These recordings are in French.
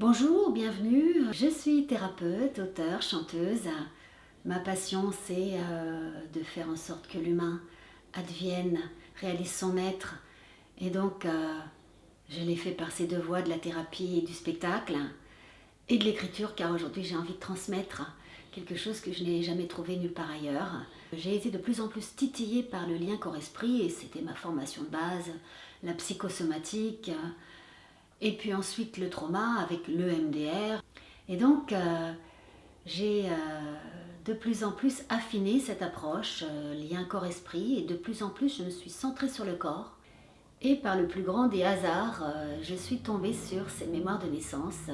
Bonjour, bienvenue. Je suis thérapeute, auteure, chanteuse. Ma passion, c'est de faire en sorte que l'humain advienne, réalise son être. Et donc, je l'ai fait par ces deux voies de la thérapie et du spectacle et de l'écriture, car aujourd'hui, j'ai envie de transmettre quelque chose que je n'ai jamais trouvé nulle part ailleurs. J'ai été de plus en plus titillée par le lien corps-esprit, et c'était ma formation de base, la psychosomatique, et puis ensuite le trauma avec l'EMDR. Et donc, j'ai de plus en plus affiné cette approche, lien corps-esprit, et de plus en plus je me suis centrée sur le corps. Et par le plus grand des hasards, je suis tombée sur ces mémoires de naissance.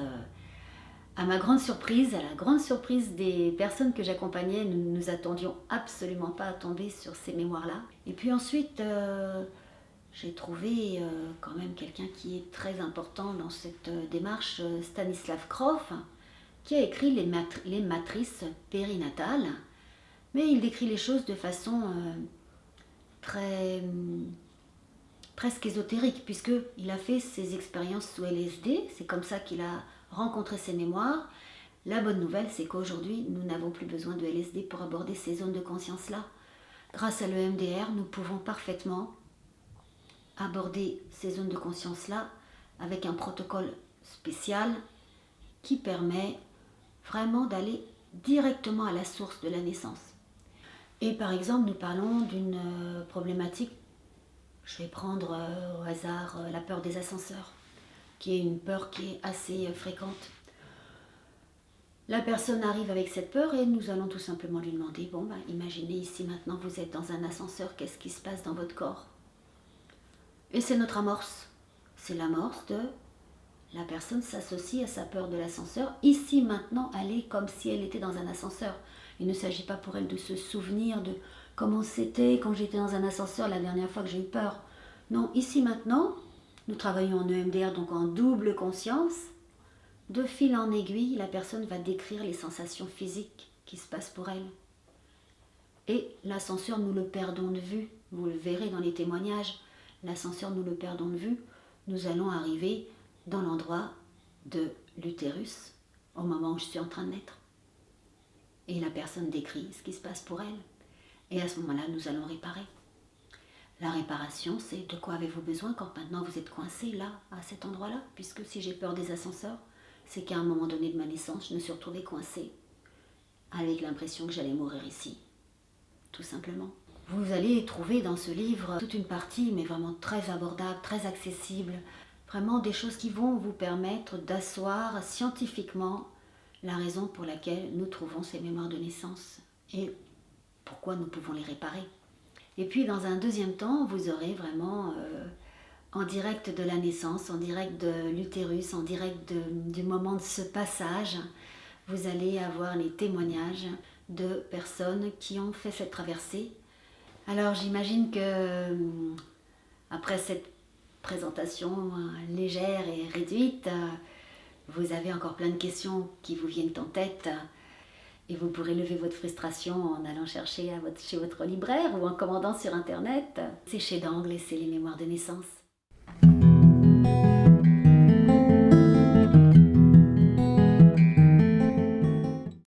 À ma grande surprise, à la grande surprise des personnes que j'accompagnais, nous ne nous attendions absolument pas à tomber sur ces mémoires-là. Et puis ensuite, j'ai trouvé quand même quelqu'un qui est très important dans cette démarche, Stanislav Grof, qui a écrit les matrices périnatales, mais il décrit les choses de façon très presque ésotérique, puisqu'il a fait ses expériences sous LSD, c'est comme ça qu'il a rencontré ses mémoires. La bonne nouvelle, c'est qu'aujourd'hui, nous n'avons plus besoin de LSD pour aborder ces zones de conscience-là. Grâce à l'EMDR, nous pouvons parfaitement aborder ces zones de conscience-là avec un protocole spécial qui permet vraiment d'aller directement à la source de la naissance. Et par exemple, nous parlons d'une problématique, je vais prendre au hasard la peur des ascenseurs, qui est une peur qui est assez fréquente. La personne arrive avec cette peur et nous allons tout simplement lui demander, imaginez ici maintenant vous êtes dans un ascenseur, qu'est-ce qui se passe dans votre corps? Et c'est notre amorce. C'est l'amorce de la personne s'associe à sa peur de l'ascenseur. Ici, maintenant, elle est comme si elle était dans un ascenseur. Il ne s'agit pas pour elle de se souvenir de comment c'était quand j'étais dans un ascenseur la dernière fois que j'ai eu peur. Non, ici, maintenant, nous travaillons en EMDR, donc en double conscience. De fil en aiguille, la personne va décrire les sensations physiques qui se passent pour elle. Et l'ascenseur, nous le perdons de vue. Vous le verrez dans les témoignages. L'ascenseur, nous le perdons de vue. Nous allons arriver dans l'endroit de l'utérus au moment où je suis en train de naître. Et la personne décrit ce qui se passe pour elle. Et à ce moment-là, nous allons réparer. La réparation, c'est de quoi avez-vous besoin quand maintenant vous êtes coincé là, à cet endroit-là? Puisque si j'ai peur des ascenseurs, c'est qu'à un moment donné de ma naissance, je me suis retrouvée coincée avec l'impression que j'allais mourir ici. Tout simplement. Vous allez trouver dans ce livre toute une partie, mais vraiment très abordable, très accessible. Vraiment des choses qui vont vous permettre d'asseoir scientifiquement la raison pour laquelle nous trouvons ces mémoires de naissance et pourquoi nous pouvons les réparer. Et puis dans un deuxième temps, vous aurez vraiment en direct de la naissance, en direct de l'utérus, en direct du moment de ce passage, vous allez avoir les témoignages de personnes qui ont fait cette traversée. Alors j'imagine que après cette présentation légère et réduite, vous avez encore plein de questions qui vous viennent en tête et vous pourrez lever votre frustration en allant chercher chez votre libraire ou en commandant sur internet. C'est chez Dangle et c'est les mémoires de naissance.